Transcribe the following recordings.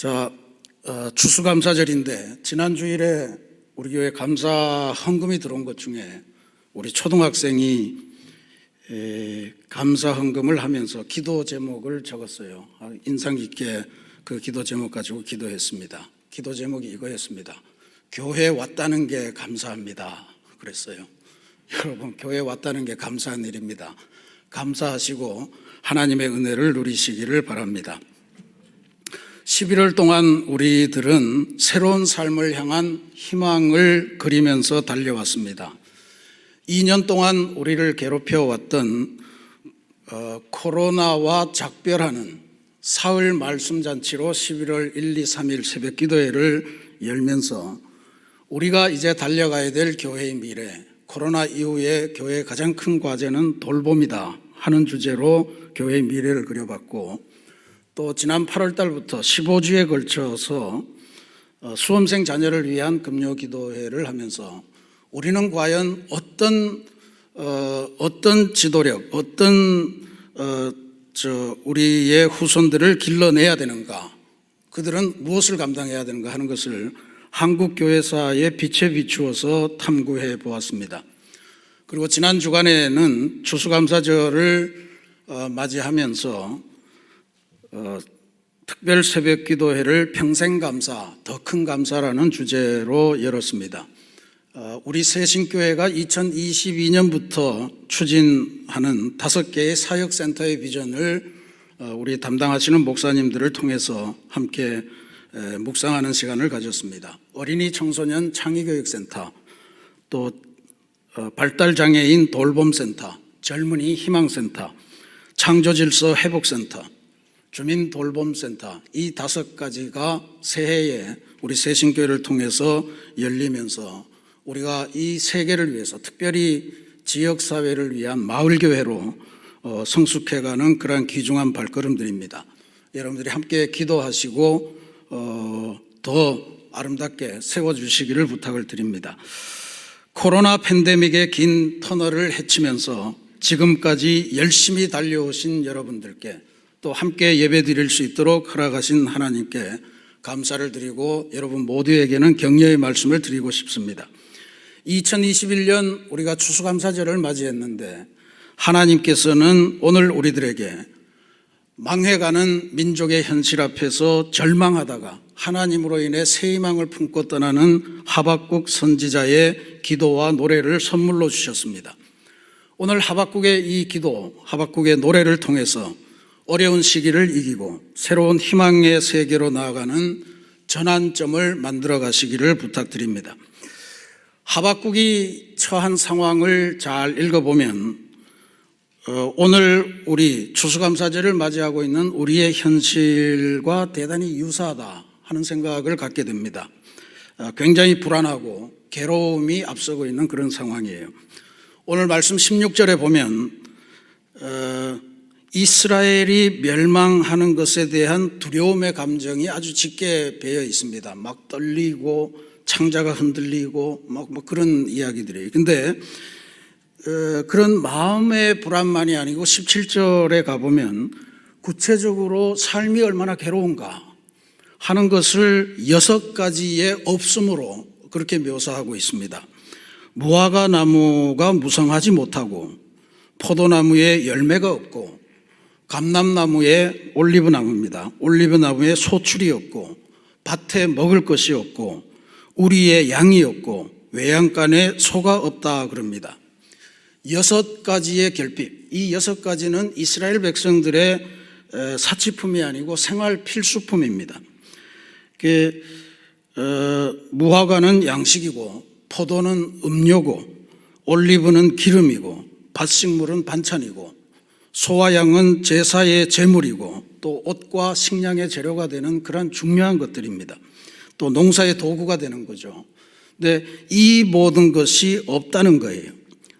자, 추수감사절인데 지난 주일에 우리 교회 감사 헌금이 들어온 것 중에 우리 초등학생이 감사 헌금을 하면서 기도 제목을 적었어요. 인상 깊게 그 기도 제목 가지고 기도했습니다. 기도 제목이 이거였습니다. 교회 왔다는 게 감사합니다. 그랬어요. 여러분, 교회 왔다는 게 감사한 일입니다. 감사하시고 하나님의 은혜를 누리시기를 바랍니다. 11월 동안 우리들은 새로운 삶을 향한 희망을 그리면서 달려왔습니다. 2년 동안 우리를 괴롭혀왔던 코로나와 작별하는 사흘 말씀잔치로 11월 1, 2, 3일 새벽 기도회를 열면서 우리가 이제 달려가야 될 교회의 미래, 코로나 이후에 교회의 가장 큰 과제는 돌봄이다 하는 주제로 교회의 미래를 그려봤고, 또 지난 8월 달부터 15주에 걸쳐서 수험생 자녀를 위한 금요 기도회를 하면서 우리는 과연 어떤 지도력, 우리의 후손들을 길러내야 되는가, 그들은 무엇을 감당해야 되는가 하는 것을 한국 교회사의 빛에 비추어서 탐구해 보았습니다. 그리고 지난 주간에는 추수감사절을 맞이하면서 특별 새벽 기도회를 평생감사, 더 큰 감사라는 주제로 열었습니다. 우리 새신교회가 2022년부터 추진하는 5개의 사역센터의 비전을 우리 담당하시는 목사님들을 통해서 함께 묵상하는 시간을 가졌습니다. 어린이 청소년 창의교육센터, 또 발달장애인 돌봄센터, 젊은이 희망센터, 창조질서 회복센터, 주민돌봄센터, 이 5가지가 새해에 우리 새신교회를 통해서 열리면서 우리가 이 세계를 위해서 특별히 지역사회를 위한 마을교회로 성숙해가는 그러한 귀중한 발걸음들입니다. 여러분들이 함께 기도하시고 더 아름답게 세워주시기를 부탁을 드립니다. 코로나 팬데믹의 긴 터널을 헤치면서 지금까지 열심히 달려오신 여러분들께, 또 함께 예배 드릴 수 있도록 허락하신 하나님께 감사를 드리고 여러분 모두에게는 격려의 말씀을 드리고 싶습니다. 2021년 우리가 추수감사절을 맞이했는데 하나님께서는 오늘 우리들에게 망해가는 민족의 현실 앞에서 절망하다가 하나님으로 인해 새 희망을 품고 떠나는 하박국 선지자의 기도와 노래를 선물로 주셨습니다. 오늘 하박국의 이 기도, 하박국의 노래를 통해서 어려운 시기를 이기고 새로운 희망의 세계로 나아가는 전환점을 만들어 가시기를 부탁드립니다. 하박국이 처한 상황을 잘 읽어보면 오늘 우리 추수감사절을 맞이하고 있는 우리의 현실과 대단히 유사하다 하는 생각을 갖게 됩니다. 굉장히 불안하고 괴로움이 앞서고 있는 그런 상황이에요. 오늘 말씀 16절에 보면 이스라엘이 멸망하는 것에 대한 두려움의 감정이 아주 짙게 배어 있습니다. 막 떨리고 창자가 흔들리고 막 그런 이야기들이에요. 근데 그런 마음의 불안만이 아니고 17절에 가보면 구체적으로 삶이 얼마나 괴로운가 하는 것을 6가지의 없음으로 그렇게 묘사하고 있습니다. 무화과 나무가 무성하지 못하고, 포도나무에 열매가 없고, 감람나무에 올리브나무입니다. 올리브나무에 소출이 없고, 밭에 먹을 것이 없고, 우리에 양이 없고, 외양간에 소가 없다 그럽니다. 6가지의 결핍, 이 6가지는 이스라엘 백성들의 사치품이 아니고 생활 필수품입니다. 무화과는 양식이고, 포도는 음료고, 올리브는 기름이고, 밭식물은 반찬이고, 소와 양은 제사의 제물이고, 또 옷과 식량의 재료가 되는 그런 중요한 것들입니다. 또 농사의 도구가 되는 거죠. 근데 이 모든 것이 없다는 거예요.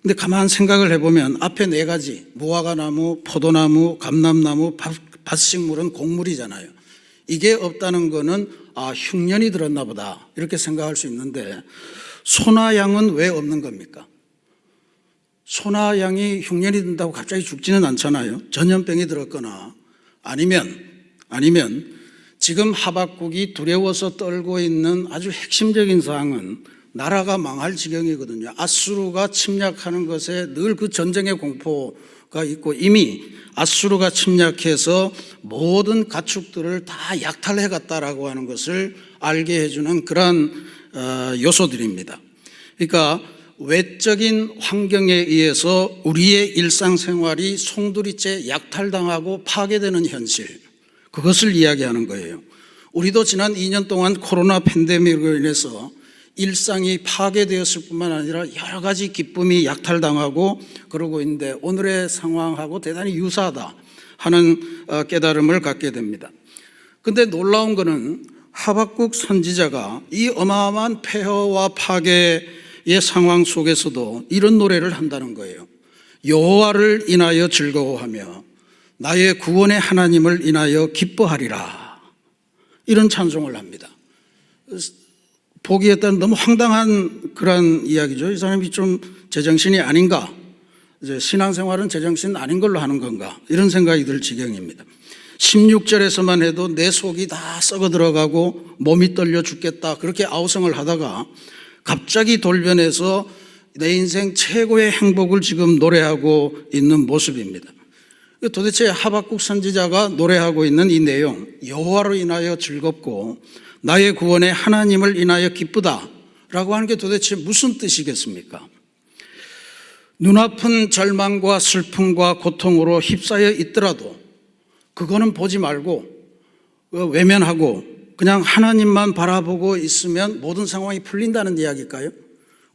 근데 가만 생각을 해보면 앞에 4가지, 무화과나무, 포도나무, 감람나무, 밭식물은 곡물이잖아요. 이게 없다는 거는 흉년이 들었나 보다 이렇게 생각할 수 있는데, 소나 양은 왜 없는 겁니까? 소나 양이 흉년이 든다고 갑자기 죽지는 않잖아요. 전염병이 들었거나 아니면 지금 하박국이 두려워서 떨고 있는 아주 핵심적인 사항은 나라가 망할 지경이거든요. 아수르가 침략하는 것에 늘 그 전쟁의 공포가 있고 이미 아수르가 침략해서 모든 가축들을 다 약탈해 갔다라고 하는 것을 알게 해주는 그런 요소들입니다. 그러니까 외적인 환경에 의해서 우리의 일상생활이 송두리째 약탈당하고 파괴되는 현실, 그것을 이야기하는 거예요. 우리도 지난 2년 동안 코로나 팬데믹으로 인해서 일상이 파괴되었을 뿐만 아니라 여러 가지 기쁨이 약탈당하고 그러고 있는데 오늘의 상황하고 대단히 유사하다 하는 깨달음을 갖게 됩니다. 그런데 놀라운 것은 하박국 선지자가 이 어마어마한 폐허와 파괴의 상황 속에서도 이런 노래를 한다는 거예요. 여호와를 인하여 즐거워하며 나의 구원의 하나님을 인하여 기뻐하리라. 이런 찬송을 합니다. 보기에 따른 너무 황당한 그런 이야기죠. 이 사람이 좀 제정신이 아닌가? 이제 신앙생활은 제정신 아닌 걸로 하는 건가? 이런 생각이 들 지경입니다. 16절에서만 해도 내 속이 다 썩어 들어가고 몸이 떨려 죽겠다, 그렇게 아우성을 하다가 갑자기 돌변해서 내 인생 최고의 행복을 지금 노래하고 있는 모습입니다. 도대체 하박국 선지자가 노래하고 있는 이 내용, 여호와로 인하여 즐겁고 나의 구원의 하나님을 인하여 기쁘다라고 하는 게 도대체 무슨 뜻이겠습니까? 눈아픈 절망과 슬픔과 고통으로 휩싸여 있더라도 그거는 보지 말고 외면하고 그냥 하나님만 바라보고 있으면 모든 상황이 풀린다는 이야기일까요?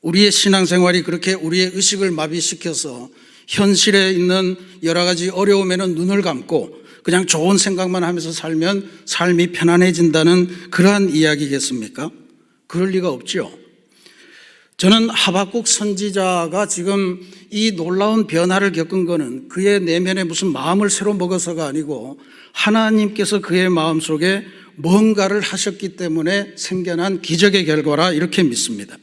우리의 신앙생활이 그렇게 우리의 의식을 마비시켜서 현실에 있는 여러 가지 어려움에는 눈을 감고 그냥 좋은 생각만 하면서 살면 삶이 편안해진다는 그러한 이야기겠습니까? 그럴 리가 없죠. 저는 하박국 선지자가 지금 이 놀라운 변화를 겪은 것은 그의 내면에 무슨 마음을 새로 먹어서가 아니고 하나님께서 그의 마음속에 뭔가를 하셨기 때문에 생겨난 기적의 결과라 이렇게 믿습니다.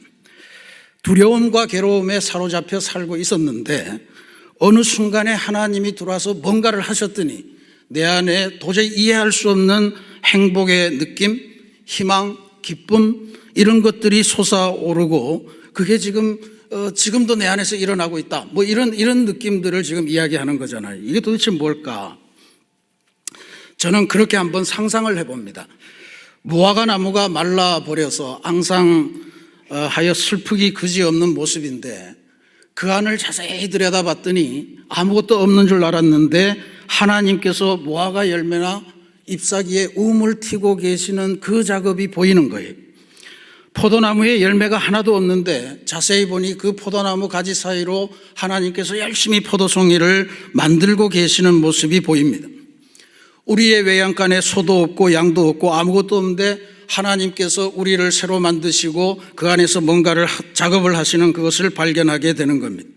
두려움과 괴로움에 사로잡혀 살고 있었는데 어느 순간에 하나님이 들어와서 뭔가를 하셨더니 내 안에 도저히 이해할 수 없는 행복의 느낌, 희망, 기쁨, 이런 것들이 솟아오르고 그게 지금도 내 안에서 일어나고 있다, 뭐 이런 느낌들을 지금 이야기하는 거잖아요. 이게 도대체 뭘까? 저는 그렇게 한번 상상을 해봅니다. 무화과 나무가 말라버려서 앙상하여 슬프기 그지없는 모습인데 그 안을 자세히 들여다봤더니 아무것도 없는 줄 알았는데 하나님께서 무화과 열매나 잎사귀에 움을 튀고 계시는 그 작업이 보이는 거예요. 포도나무에 열매가 하나도 없는데 자세히 보니 그 포도나무 가지 사이로 하나님께서 열심히 포도송이를 만들고 계시는 모습이 보입니다. 우리의 외양간에 소도 없고 양도 없고 아무것도 없는데 하나님께서 우리를 새로 만드시고 그 안에서 뭔가를 작업을 하시는 그것을 발견하게 되는 겁니다.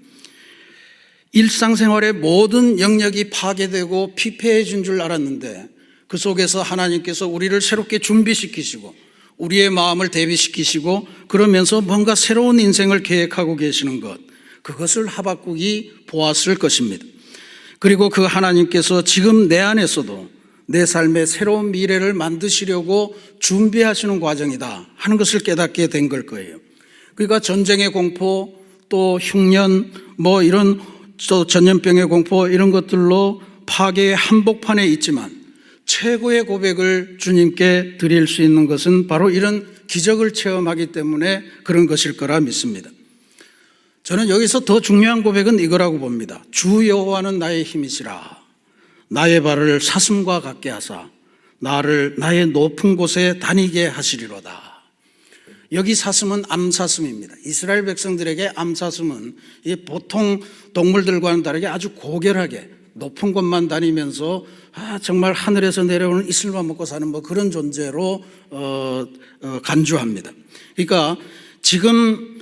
일상생활의 모든 영역이 파괴되고 피폐해진 줄 알았는데 그 속에서 하나님께서 우리를 새롭게 준비시키시고 우리의 마음을 대비시키시고 그러면서 뭔가 새로운 인생을 계획하고 계시는 것, 그것을 하박국이 보았을 것입니다. 그리고 그 하나님께서 지금 내 안에서도 내 삶의 새로운 미래를 만드시려고 준비하시는 과정이다 하는 것을 깨닫게 된 걸 거예요. 그러니까 전쟁의 공포, 또 흉년, 뭐 이런 또 전염병의 공포, 이런 것들로 파괴의 한복판에 있지만 최고의 고백을 주님께 드릴 수 있는 것은 바로 이런 기적을 체험하기 때문에 그런 것일 거라 믿습니다. 저는 여기서 더 중요한 고백은 이거라고 봅니다. 주 여호와는 나의 힘이시라. 나의 발을 사슴과 같게 하사 나를 나의 높은 곳에 다니게 하시리로다. 여기 사슴은 암사슴입니다. 이스라엘 백성들에게 암사슴은 보통 동물들과는 다르게 아주 고결하게 높은 곳만 다니면서 정말 하늘에서 내려오는 이슬만 먹고 사는 뭐 그런 존재로 간주합니다. 그러니까 지금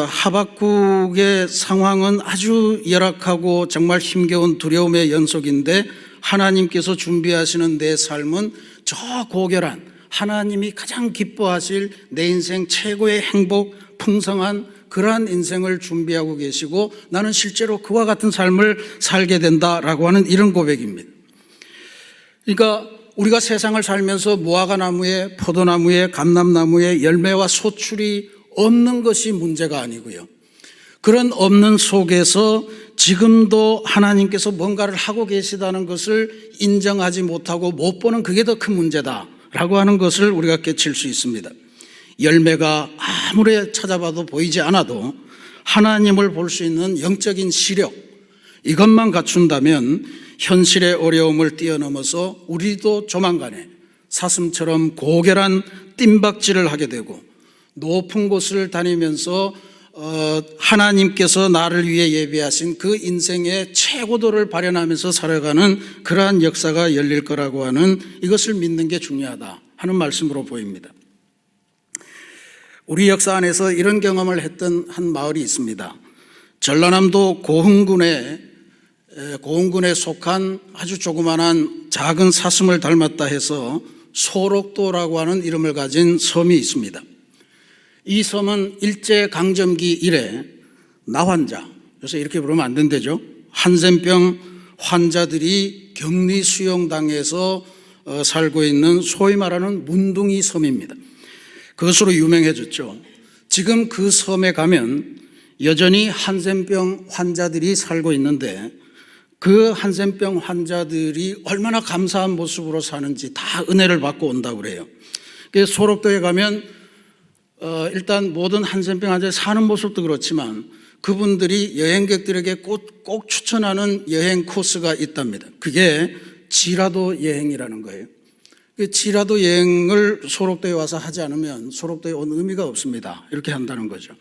하박국의 상황은 아주 열악하고 정말 힘겨운 두려움의 연속인데 하나님께서 준비하시는 내 삶은 저 고결한 하나님이 가장 기뻐하실 내 인생 최고의 행복, 풍성한 그러한 인생을 준비하고 계시고 나는 실제로 그와 같은 삶을 살게 된다라고 하는 이런 고백입니다. 그러니까 우리가 세상을 살면서 무화과 나무에 포도나무에 감람나무에 열매와 소출이 없는 것이 문제가 아니고요. 그런 없는 속에서 지금도 하나님께서 뭔가를 하고 계시다는 것을 인정하지 못하고 못 보는 그게 더 큰 문제다라고 하는 것을 우리가 깨칠 수 있습니다. 열매가 아무리 찾아봐도 보이지 않아도 하나님을 볼 수 있는 영적인 시력, 이것만 갖춘다면 현실의 어려움을 뛰어넘어서 우리도 조만간에 사슴처럼 고결한 뜀박질을 하게 되고 높은 곳을 다니면서 하나님께서 나를 위해 예비하신 그 인생의 최고도를 발현하면서 살아가는 그러한 역사가 열릴 거라고 하는, 이것을 믿는 게 중요하다 하는 말씀으로 보입니다. 우리 역사 안에서 이런 경험을 했던 한 마을이 있습니다. 전라남도 고흥군에 속한 아주 조그만한 작은 사슴을 닮았다 해서 소록도라고 하는 이름을 가진 섬이 있습니다. 이 섬은 일제강점기 이래 나환자, 요새 이렇게 부르면 안 된대죠. 한센병 환자들이 격리 수용당에서 살고 있는 소위 말하는 문둥이 섬입니다. 그것으로 유명해졌죠. 지금 그 섬에 가면 여전히 한센병 환자들이 살고 있는데 그 한센병 환자들이 얼마나 감사한 모습으로 사는지 다 은혜를 받고 온다고 그래요. 그래서 소록도에 가면 일단 모든 한센병 환자들 사는 모습도 그렇지만 그분들이 여행객들에게 꼭 추천하는 여행 코스가 있답니다. 그게 지라도 여행이라는 거예요. 지라도 여행을 소록도에 와서 하지 않으면 소록도에 온 의미가 없습니다. 이렇게 한다는 거죠.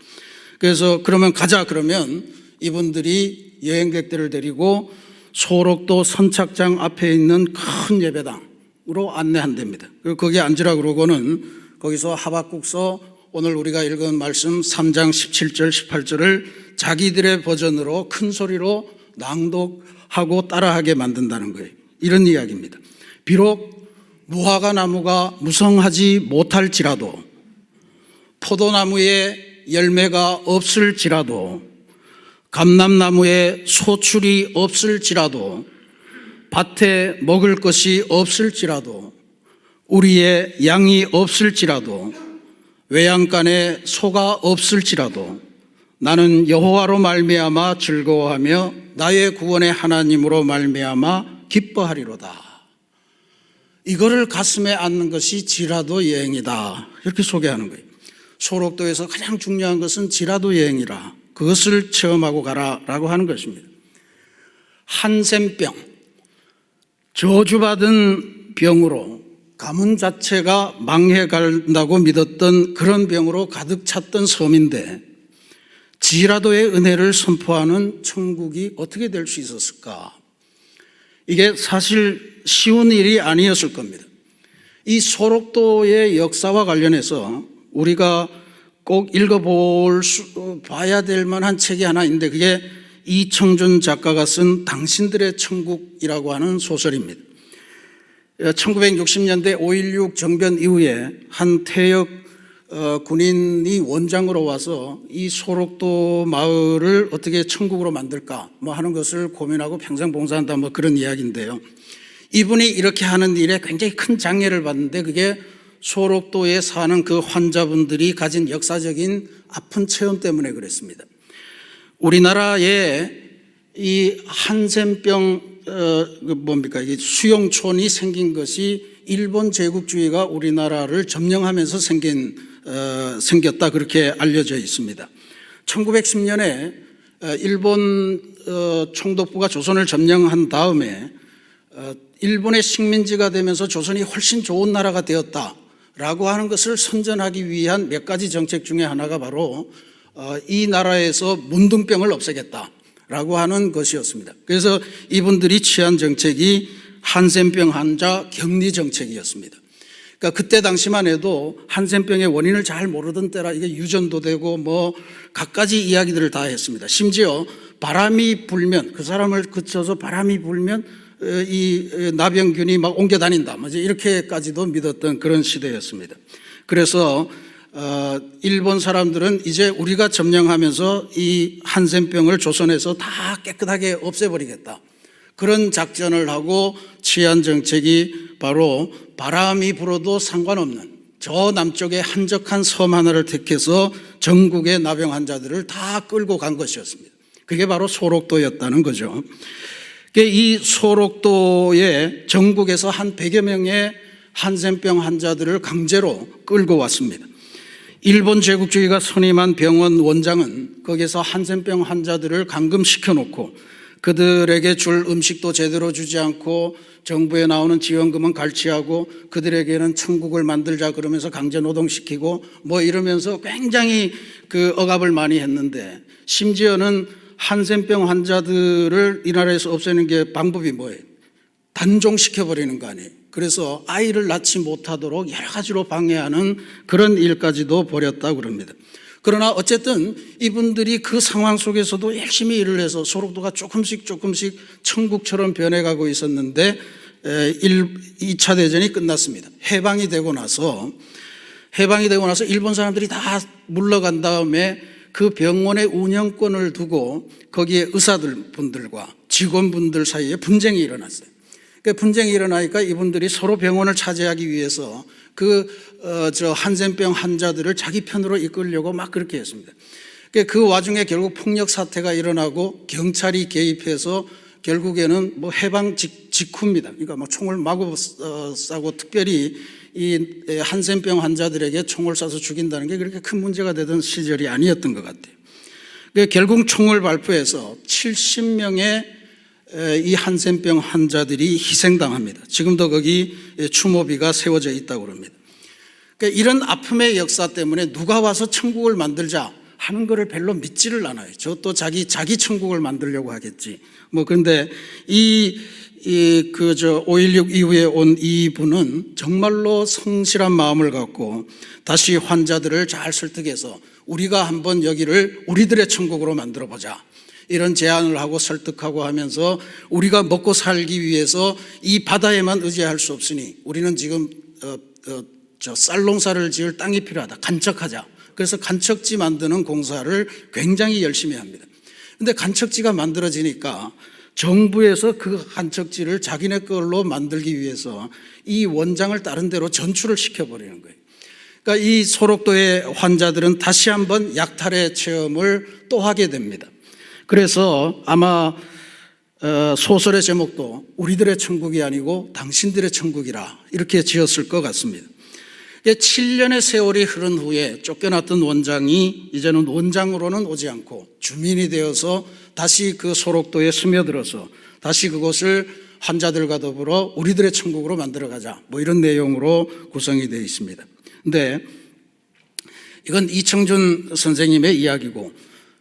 그래서 그러면 가자 그러면 이분들이 여행객들을 데리고 소록도 선착장 앞에 있는 큰 예배당으로 안내한답니다. 그리고 거기에 앉으라 그러고는 거기서 하박국서 오늘 우리가 읽은 말씀 3장 17절 18절을 자기들의 버전으로 큰 소리로 낭독하고 따라하게 만든다는 거예요. 이런 이야기입니다. 비록 무화과 나무가 무성하지 못할지라도 포도나무에 열매가 없을지라도 감람나무에 소출이 없을지라도 밭에 먹을 것이 없을지라도 우리의 양이 없을지라도 외양간에 소가 없을지라도 나는 여호와로 말미암아 즐거워하며 나의 구원의 하나님으로 말미암아 기뻐하리로다. 이거를 가슴에 안는 것이 지라도 여행이다, 이렇게 소개하는 거예요. 소록도에서 가장 중요한 것은 지라도 여행이라, 그것을 체험하고 가라라고 하는 것입니다. 한센병, 저주받은 병으로 가문 자체가 망해간다고 믿었던 그런 병으로 가득 찼던 섬인데 지라도의 은혜를 선포하는 천국이 어떻게 될 수 있었을까? 이게 사실 쉬운 일이 아니었을 겁니다. 이 소록도의 역사와 관련해서 우리가 꼭 봐야 될 만한 책이 하나 있는데 그게 이청준 작가가 쓴 당신들의 천국이라고 하는 소설입니다. 1960년대 5.16 정변 이후에 한 퇴역 군인이 원장으로 와서 이 소록도 마을을 어떻게 천국으로 만들까 하는 것을 고민하고 평생 봉사한다 그런 이야기인데요. 이분이 이렇게 하는 일에 굉장히 큰 장애를 받는데 그게 소록도에 사는 그 환자분들이 가진 역사적인 아픈 체험 때문에 그랬습니다. 우리나라에 이 한센병 이게 수용촌이 생긴 것이 일본 제국주의가 우리나라를 점령하면서 생겼다, 그렇게 알려져 있습니다. 1910년에 일본 총독부가 조선을 점령한 다음에 일본의 식민지가 되면서 조선이 훨씬 좋은 나라가 되었다라고 하는 것을 선전하기 위한 몇 가지 정책 중에 하나가 바로 이 나라에서 문둥병을 없애겠다라고 하는 것이었습니다. 그래서 이분들이 취한 정책이 한센병 환자 격리 정책이었습니다. 그러니까 그때 당시만 해도 한센병의 원인을 잘 모르던 때라 이게 유전도 되고 갖가지 이야기들을 다 했습니다. 심지어 바람이 불면 그 사람을 그쳐서 바람이 불면 이 나병균이 막 옮겨 다닌다, 이렇게까지도 믿었던 그런 시대였습니다. 그래서 일본 사람들은 이제 우리가 점령하면서 이 한센병을 조선에서 다 깨끗하게 없애버리겠다, 그런 작전을 하고 취한 정책이 바로 바람이 불어도 상관없는 저 남쪽의 한적한 섬 하나를 택해서 전국의 나병 환자들을 다 끌고 간 것이었습니다. 그게 바로 소록도였다는 거죠. 이 소록도에 전국에서 한 100여 명의 한센병 환자들을 강제로 끌고 왔습니다. 일본 제국주의가 선임한 병원 원장은 거기서 한센병 환자들을 감금시켜 놓고 그들에게 줄 음식도 제대로 주지 않고 정부에 나오는 지원금은 갈취하고 그들에게는 천국을 만들자 그러면서 강제 노동시키고 뭐 이러면서 굉장히 그 억압을 많이 했는데, 심지어는 한센병 환자들을 이 나라에서 없애는 게 방법이 뭐예요? 단종시켜버리는 거 아니에요. 그래서 아이를 낳지 못하도록 여러 가지로 방해하는 그런 일까지도 벌였다고 그럽니다. 그러나 어쨌든 이분들이 그 상황 속에서도 열심히 일을 해서 소록도가 조금씩 천국처럼 변해가고 있었는데 2차 대전이 끝났습니다. 해방이 되고 나서 일본 사람들이 다 물러간 다음에 그 병원의 운영권을 두고 거기에 의사분들과 직원분들 사이에 분쟁이 일어났어요. 분쟁이 일어나니까 이분들이 서로 병원을 차지하기 위해서 한센병 환자들을 자기 편으로 이끌려고 막 그렇게 했습니다. 그 와중에 결국 폭력 사태가 일어나고 경찰이 개입해서 결국에는 뭐 해방 직후입니다. 그러니까 막 총을 마구 쏴고 특별히 이 한센병 환자들에게 총을 쏴서 죽인다는 게 그렇게 큰 문제가 되던 시절이 아니었던 것 같아요. 결국 총을 발표해서 70명의 이 한센병 환자들이 희생당합니다. 지금도 거기 추모비가 세워져 있다고 합니다. 이런 아픔의 역사 때문에 누가 와서 천국을 만들자 하는 것을 별로 믿지를 않아요. 저 또 자기 천국을 만들려고 하겠지. 그런데 5.16 이후에 온 이분은 정말로 성실한 마음을 갖고 다시 환자들을 잘 설득해서 우리가 한번 여기를 우리들의 천국으로 만들어 보자, 이런 제안을 하고 설득하고 하면서 우리가 먹고 살기 위해서 이 바다에만 의지할 수 없으니 우리는 지금 쌀농사를 지을 땅이 필요하다, 간척하자. 그래서 간척지 만드는 공사를 굉장히 열심히 합니다. 그런데 간척지가 만들어지니까 정부에서 그 간척지를 자기네 걸로 만들기 위해서 이 원장을 다른 데로 전출을 시켜버리는 거예요. 그러니까 이 소록도의 환자들은 다시 한번 약탈의 체험을 또 하게 됩니다. 그래서 아마 소설의 제목도 우리들의 천국이 아니고 당신들의 천국이라 이렇게 지었을 것 같습니다. 7년의 세월이 흐른 후에 쫓겨났던 원장이 이제는 원장으로는 오지 않고 주민이 되어서 다시 그 소록도에 스며들어서 다시 그곳을 환자들과 더불어 우리들의 천국으로 만들어가자, 뭐 이런 내용으로 구성이 되어 있습니다. 근데 이건 이청준 선생님의 이야기고,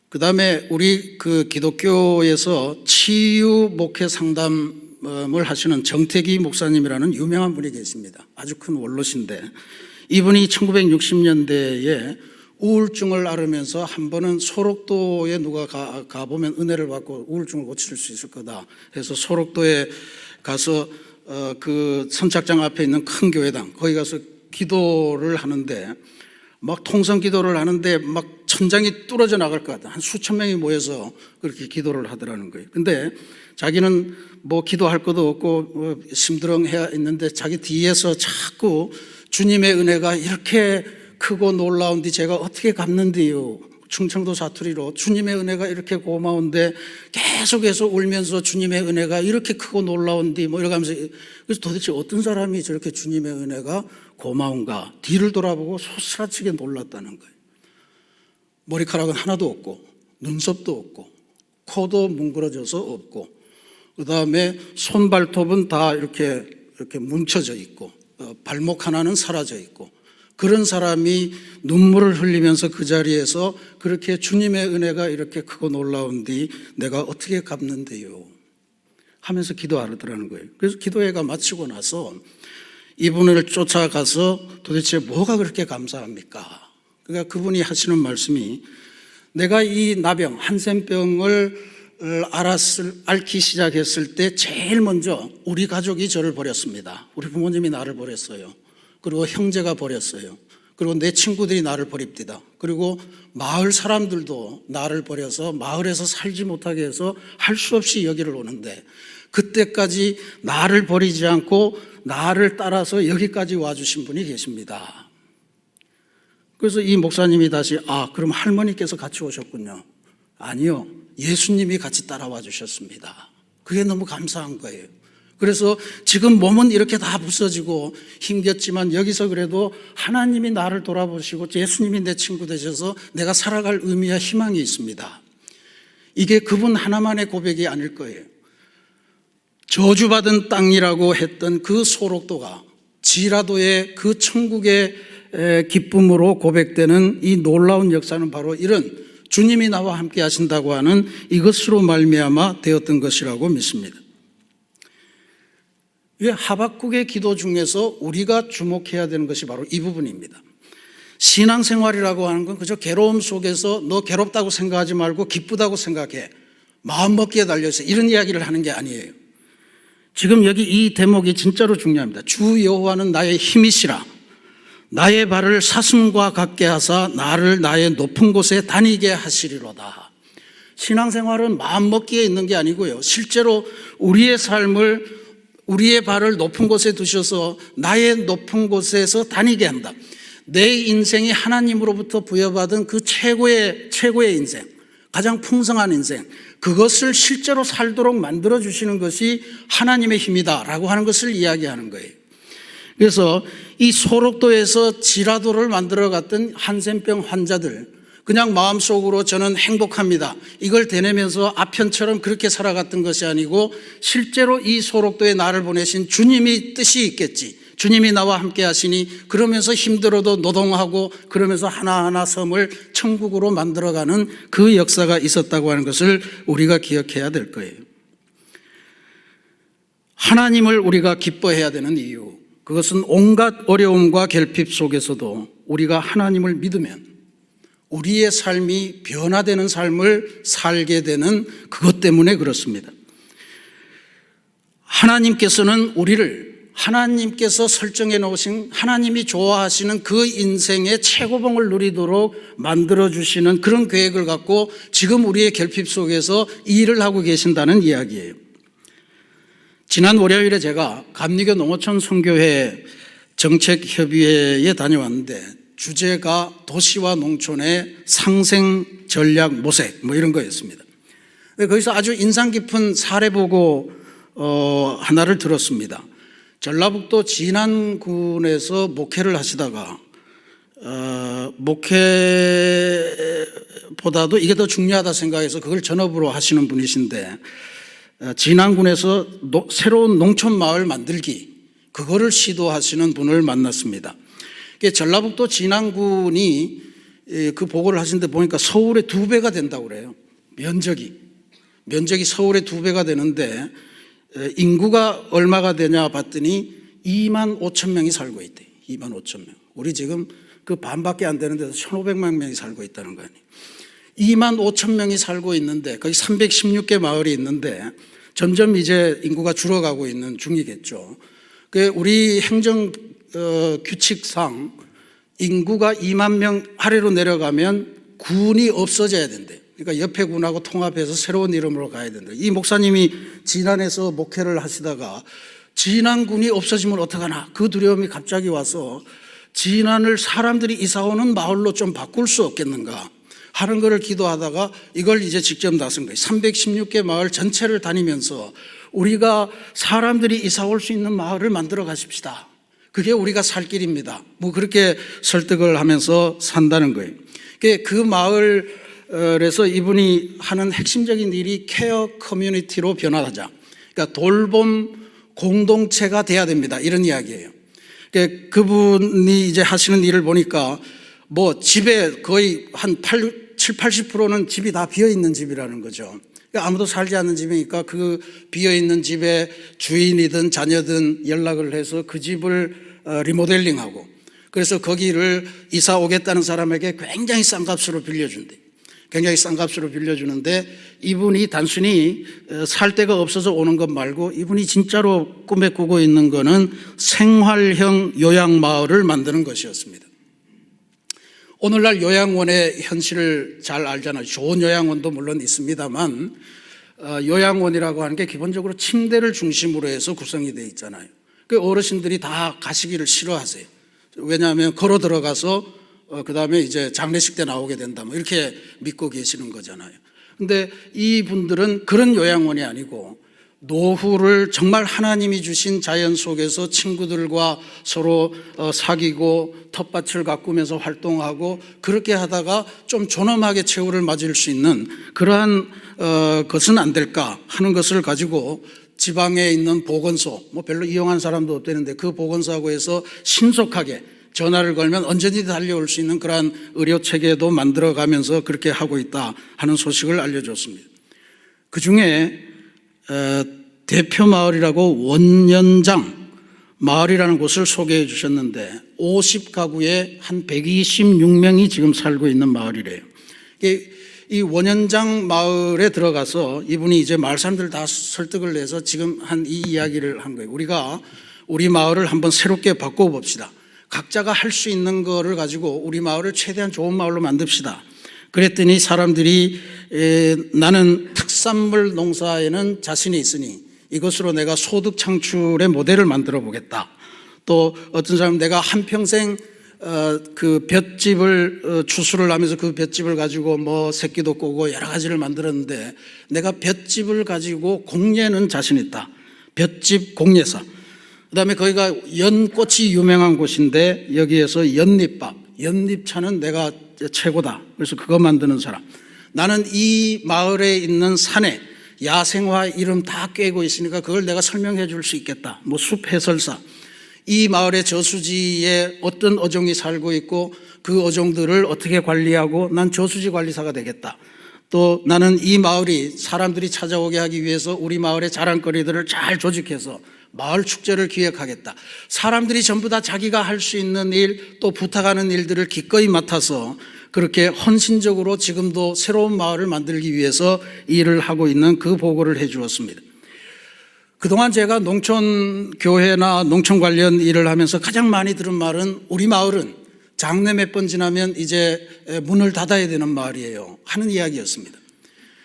그 다음에 우리 그 기독교에서 치유 목회 상담을 하시는 정태기 목사님이라는 유명한 분이 계십니다. 아주 큰 원로신데 이분이 1960년대에 우울증을 앓으면서 한 번은 소록도에 누가 가보면 은혜를 받고 우울증을 고칠 수 있을 거다 해서 소록도에 가서 그 선착장 앞에 있는 큰 교회당 거기 가서 기도를 하는데 막 통성 기도를 하는데 막 천장이 뚫어져 나갈 것 같다. 한 수천 명이 모여서 그렇게 기도를 하더라는 거예요. 근데 자기는 뭐 기도할 것도 없고 심드렁해야 있는데 자기 뒤에서 자꾸 주님의 은혜가 이렇게 크고 놀라운데 제가 어떻게 갚는디요? 충청도 사투리로 주님의 은혜가 이렇게 고마운데 계속해서 울면서 주님의 은혜가 이렇게 크고 놀라운데 뭐 이러면서, 그래서 도대체 어떤 사람이 저렇게 주님의 은혜가 고마운가 뒤를 돌아보고 소스라치게 놀랐다는 거예요. 머리카락은 하나도 없고 눈썹도 없고 코도 뭉그러져서 없고 그 다음에 손발톱은 다 이렇게 뭉쳐져 있고 발목 하나는 사라져 있고, 그런 사람이 눈물을 흘리면서 그 자리에서 그렇게 주님의 은혜가 이렇게 크고 놀라운디 내가 어떻게 갚는데요 하면서 기도하더라는 거예요. 그래서 기도회가 마치고 나서 이분을 쫓아가서 도대체 뭐가 그렇게 감사합니까? 그러니까 그분이 하시는 말씀이, 내가 이 나병 한센병을 앓기 시작했을 때 제일 먼저 우리 가족이 저를 버렸습니다. 우리 부모님이 나를 버렸어요. 그리고 형제가 버렸어요. 그리고 내 친구들이 나를 버립니다. 그리고 마을 사람들도 나를 버려서 마을에서 살지 못하게 해서 할 수 없이 여기를 오는데 그때까지 나를 버리지 않고 나를 따라서 여기까지 와주신 분이 계십니다. 그래서 이 목사님이 다시 그럼 할머니께서 같이 오셨군요. 아니요, 예수님이 같이 따라와 주셨습니다. 그게 너무 감사한 거예요. 그래서 지금 몸은 이렇게 다 부서지고 힘겹지만 여기서 그래도 하나님이 나를 돌아보시고 예수님이 내 친구 되셔서 내가 살아갈 의미와 희망이 있습니다. 이게 그분 하나만의 고백이 아닐 거예요. 저주받은 땅이라고 했던 그 소록도가 지라도의 그 천국의 기쁨으로 고백되는 이 놀라운 역사는 바로 이런 주님이 나와 함께 하신다고 하는 이것으로 말미암아 되었던 것이라고 믿습니다. 하박국의 기도 중에서 우리가 주목해야 되는 것이 바로 이 부분입니다. 신앙생활이라고 하는 건 그저 괴로움 속에서 너 괴롭다고 생각하지 말고 기쁘다고 생각해, 마음먹기에 달려있어, 이런 이야기를 하는 게 아니에요. 지금 여기 이 대목이 진짜로 중요합니다. 주 여호와는 나의 힘이시라, 나의 발을 사슴과 같게 하사 나를 나의 높은 곳에 다니게 하시리로다. 신앙생활은 마음먹기에 있는 게 아니고요, 실제로 우리의 삶을, 우리의 발을 높은 곳에 두셔서 나의 높은 곳에서 다니게 한다. 내 인생이 하나님으로부터 부여받은 그 최고의 인생, 가장 풍성한 인생, 그것을 실제로 살도록 만들어주시는 것이 하나님의 힘이다라고 하는 것을 이야기하는 거예요. 그래서 이 소록도에서 지라도를 만들어갔던 한센병 환자들, 그냥 마음속으로 저는 행복합니다, 이걸 대내면서 아편처럼 그렇게 살아갔던 것이 아니고 실제로 이 소록도에 나를 보내신 주님이 뜻이 있겠지, 주님이 나와 함께 하시니 그러면서 힘들어도 노동하고 그러면서 하나하나 섬을 천국으로 만들어가는 그 역사가 있었다고 하는 것을 우리가 기억해야 될 거예요. 하나님을 우리가 기뻐해야 되는 이유, 그것은 온갖 어려움과 결핍 속에서도 우리가 하나님을 믿으면 우리의 삶이 변화되는 삶을 살게 되는 그것 때문에 그렇습니다. 하나님께서는 우리를 하나님께서 설정해 놓으신, 하나님이 좋아하시는 그 인생의 최고봉을 누리도록 만들어주시는 그런 계획을 갖고 지금 우리의 결핍 속에서 일을 하고 계신다는 이야기예요. 지난 월요일에 제가 감리교 농어촌 선교회 정책협의회에 다녀왔는데 주제가 도시와 농촌의 상생 전략 모색 이런 거였습니다. 거기서 아주 인상 깊은 사례 보고 하나를 들었습니다. 전라북도 진안군에서 목회를 하시다가 목회보다도 이게 더 중요하다 생각해서 그걸 전업으로 하시는 분이신데 진안군에서 새로운 농촌 마을 만들기, 그거를 시도하시는 분을 만났습니다. 전라북도 진안군이 그 보고를 하시는데 보니까 서울의 2배가 된다고 그래요. 면적이 서울의 2배가 되는데 인구가 얼마가 되냐 봤더니 2만 5천 명이 살고 있대. 2만 5천 명. 우리 지금 그 반밖에 안 되는데도 1,500만 명이 살고 있다는 거 아니에요. 2만 5천 명이 살고 있는데 거기 316개 마을이 있는데 점점 이제 인구가 줄어가고 있는 중이겠죠. 우리 행정 규칙상 인구가 2만 명 아래로 내려가면 군이 없어져야 된대. 그러니까 옆에 군하고 통합해서 새로운 이름으로 가야 된다. 이 목사님이 진안에서 목회를 하시다가 진안군이 없어지면 어떡하나, 그 두려움이 갑자기 와서 진안을 사람들이 이사오는 마을로 좀 바꿀 수 없겠는가 하는 것을 기도하다가 이걸 이제 직접 나선 거예요. 316개 마을 전체를 다니면서 우리가 사람들이 이사올 수 있는 마을을 만들어 가십시다. 그게 우리가 살 길입니다. 그렇게 설득을 하면서 산다는 거예요. 그 마을에서 이분이 하는 핵심적인 일이 케어 커뮤니티로 변화하자. 그러니까 돌봄 공동체가 돼야 됩니다. 이런 이야기예요. 그분이 이제 하시는 일을 보니까 집에 거의 한 70-80%는 집이 다 비어있는 집이라는 거죠. 아무도 살지 않는 집이니까 그 비어있는 집에 주인이든 자녀든 연락을 해서 그 집을 리모델링하고, 그래서 거기를 이사 오겠다는 사람에게 굉장히 싼 값으로 빌려준대. 굉장히 싼 값으로 빌려주는데 이분이 단순히 살 데가 없어서 오는 것 말고 이분이 진짜로 꿈에 꾸고 있는 거는 생활형 요양마을을 만드는 것이었습니다. 오늘날 요양원의 현실을 잘 알잖아요. 좋은 요양원도 물론 있습니다만 요양원이라고 하는 게 기본적으로 침대를 중심으로 해서 구성이 되어 있잖아요. 그 어르신들이 다 가시기를 싫어하세요. 왜냐하면 걸어 들어가서 그 다음에 이제 장례식 때 나오게 된다 뭐 이렇게 믿고 계시는 거잖아요. 근데 이분들은 그런 요양원이 아니고 노후를 정말 하나님이 주신 자연 속에서 친구들과 서로 사귀고 텃밭을 가꾸면서 활동하고 그렇게 하다가 좀 존엄하게 최후를 맞을 수 있는 그러한 것은 안 될까 하는 것을 가지고 지방에 있는 보건소, 뭐 별로 이용한 사람도 없다는데 그 보건소하고 해서 신속하게 전화를 걸면 언제든지 달려올 수 있는 그러한 의료 체계도 만들어가면서 그렇게 하고 있다 하는 소식을 알려줬습니다. 그 중에 대표 마을이라고 원년장 마을이라는 곳을 소개해 주셨는데 50가구에 한 126명이 지금 살고 있는 마을이래요. 이 원년장 마을에 들어가서 이분이 이제 마을 사람들 다 설득을 해서 지금 한 이 이야기를 한 거예요. 우리가 우리 마을을 한번 새롭게 바꿔봅시다. 각자가 할 수 있는 거를 가지고 우리 마을을 최대한 좋은 마을로 만듭시다. 그랬더니 사람들이 나는 특산물 농사에는 자신이 있으니 이것으로 내가 소득 창출의 모델을 만들어 보겠다. 또 어떤 사람은 내가 한평생 그 볏집을 추수를 하면서 그 볏집을 가지고 뭐 새끼도 꼬고 여러 가지를 만들었는데 내가 볏집을 가지고 공예는 자신 있다. 볏집 공예사. 그다음에 거기가 연꽃이 유명한 곳인데 여기에서 연잎밥, 연잎차는 내가 최고다. 그래서 그거 만드는 사람. 나는 이 마을에 있는 산에 야생화 이름 다 꿰고 있으니까 그걸 내가 설명해 줄 수 있겠다. 뭐 숲 해설사. 이 마을의 저수지에 어떤 어종이 살고 있고 그 어종들을 어떻게 관리하고 난 저수지 관리사가 되겠다. 또 나는 이 마을이 사람들이 찾아오게 하기 위해서 우리 마을의 자랑거리들을 잘 조직해서 마을 축제를 기획하겠다. 사람들이 전부 다 자기가 할 수 있는 일, 또 부탁하는 일들을 기꺼이 맡아서 그렇게 헌신적으로 지금도 새로운 마을을 만들기 위해서 일을 하고 있는 그 보고를 해 주었습니다. 그동안 제가 농촌교회나 농촌 관련 일을 하면서 가장 많이 들은 말은 우리 마을은 장례 몇 번 지나면 이제 문을 닫아야 되는 마을이에요 하는 이야기였습니다.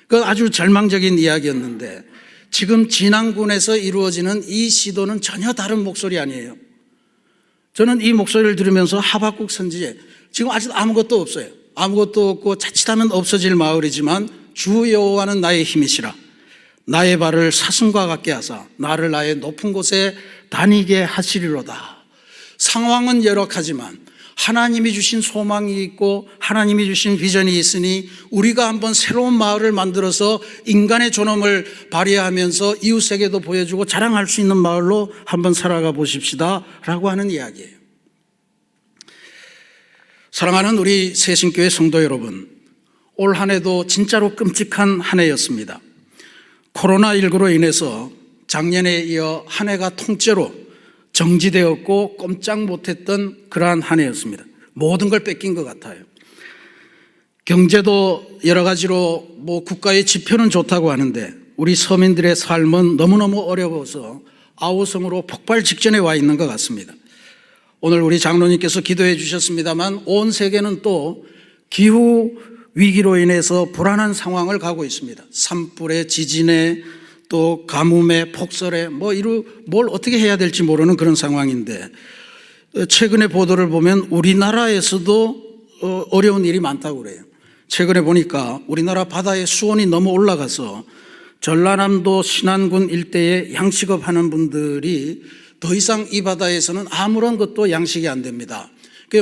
그 아주 절망적인 이야기였는데 지금 진안군에서 이루어지는 이 시도는 전혀 다른 목소리 아니에요. 저는 이 목소리를 들으면서 하박국 선지에 지금 아직 아무것도 없어요. 아무것도 없고 자칫하면 없어질 마을이지만 주 여호와는 나의 힘이시라. 나의 발을 사슴과 같게 하사 나를 나의 높은 곳에 다니게 하시리로다. 상황은 열악하지만 하나님이 주신 소망이 있고 하나님이 주신 비전이 있으니 우리가 한번 새로운 마을을 만들어서 인간의 존엄을 발휘하면서 이웃에게도 보여주고 자랑할 수 있는 마을로 한번 살아가 보십시다 라고 하는 이야기예요. 사랑하는 우리 새신교회 성도 여러분, 올 한 해도 진짜로 끔찍한 한 해였습니다. 코로나19로 인해서 작년에 이어 한 해가 통째로 정지되었고 꼼짝 못했던 그러한 한 해였습니다. 모든 걸 뺏긴 것 같아요. 경제도 여러 가지로 뭐 국가의 지표는 좋다고 하는데 우리 서민들의 삶은 너무너무 어려워서 아우성으로 폭발 직전에 와 있는 것 같습니다. 오늘 우리 장로님께서 기도해 주셨습니다만 온 세계는 또 기후 위기로 인해서 불안한 상황을 가고 있습니다. 산불에 지진에 또 가뭄에 폭설에 뭘 어떻게 해야 될지 모르는 그런 상황인데 최근의 보도를 보면 우리나라에서도 어려운 일이 많다고 그래요. 최근에 보니까 우리나라 바다의 수온이 너무 올라가서 전라남도 신안군 일대에 양식업 하는 분들이 더 이상 이 바다에서는 아무런 것도 양식이 안 됩니다.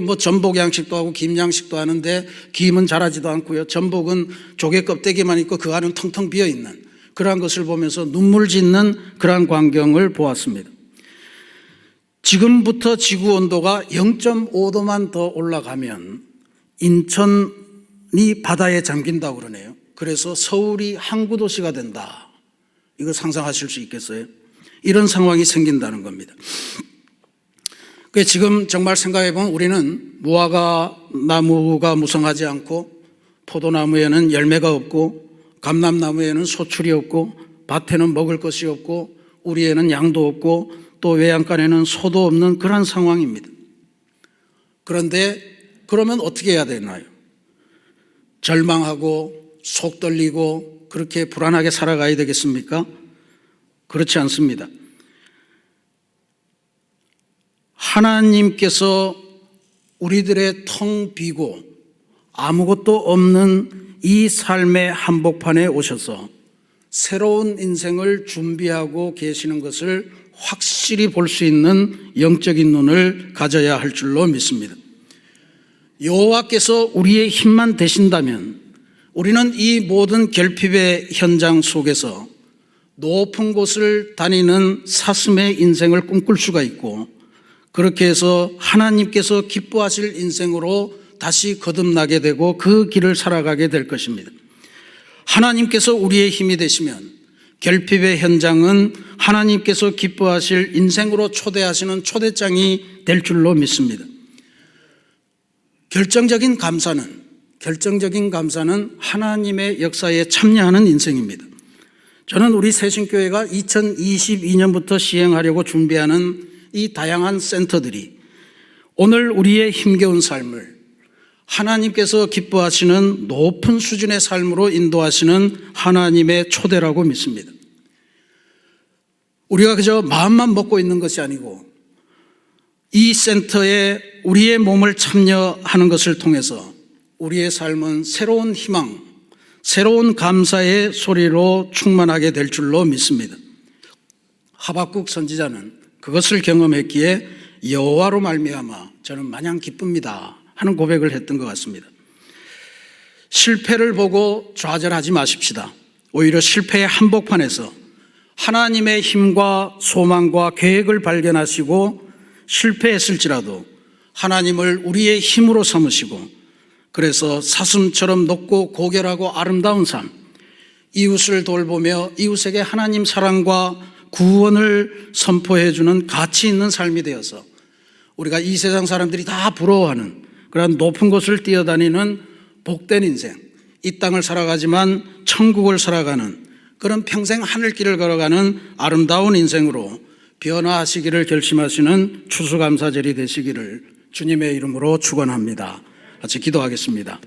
뭐 전복 양식도 하고 김 양식도 하는데 김은 자라지도 않고요. 전복은 조개 껍데기만 있고 그 안은 텅텅 비어 있는 그러한 것을 보면서 눈물 짓는 그러한 광경을 보았습니다. 지금부터 지구 온도가 0.5도만 더 올라가면 인천이 바다에 잠긴다고 그러네요. 그래서 서울이 항구 도시가 된다. 이거 상상하실 수 있겠어요? 이런 상황이 생긴다는 겁니다. 지금 정말 생각해보면 우리는 무화과 나무가 무성하지 않고 포도나무에는 열매가 없고 감람나무에는 소출이 없고 밭에는 먹을 것이 없고 우리에는 양도 없고 또 외양간에는 소도 없는 그런 상황입니다. 그런데 그러면 어떻게 해야 되나요? 절망하고 속 떨리고 그렇게 불안하게 살아가야 되겠습니까? 그렇지 않습니다. 하나님께서 우리들의 텅 비고 아무것도 없는 이 삶의 한복판에 오셔서 새로운 인생을 준비하고 계시는 것을 확실히 볼 수 있는 영적인 눈을 가져야 할 줄로 믿습니다. 여호와께서 우리의 힘만 되신다면 우리는 이 모든 결핍의 현장 속에서 높은 곳을 다니는 사슴의 인생을 꿈꿀 수가 있고, 그렇게 해서 하나님께서 기뻐하실 인생으로 다시 거듭나게 되고 그 길을 살아가게 될 것입니다. 하나님께서 우리의 힘이 되시면 결핍의 현장은 하나님께서 기뻐하실 인생으로 초대하시는 초대장이 될 줄로 믿습니다. 결정적인 감사는 하나님의 역사에 참여하는 인생입니다. 저는 우리 새신교회가 2022년부터 시행하려고 준비하는 이 다양한 센터들이 오늘 우리의 힘겨운 삶을 하나님께서 기뻐하시는 높은 수준의 삶으로 인도하시는 하나님의 초대라고 믿습니다. 우리가 그저 마음만 먹고 있는 것이 아니고 이 센터에 우리의 몸을 참여하는 것을 통해서 우리의 삶은 새로운 희망, 새로운 감사의 소리로 충만하게 될 줄로 믿습니다. 하박국 선지자는 그것을 경험했기에 여호와로 말미암아 저는 마냥 기쁩니다 하는 고백을 했던 것 같습니다. 실패를 보고 좌절하지 마십시다. 오히려 실패의 한복판에서 하나님의 힘과 소망과 계획을 발견하시고 실패했을지라도 하나님을 우리의 힘으로 삼으시고, 그래서 사슴처럼 높고 고결하고 아름다운 삶, 이웃을 돌보며 이웃에게 하나님 사랑과 구원을 선포해 주는 가치 있는 삶이 되어서 우리가 이 세상 사람들이 다 부러워하는 그런 높은 곳을 뛰어다니는 복된 인생, 이 땅을 살아가지만 천국을 살아가는 그런 평생 하늘길을 걸어가는 아름다운 인생으로 변화하시기를 결심하시는 추수감사절이 되시기를 주님의 이름으로 축원합니다. 같이 기도하겠습니다.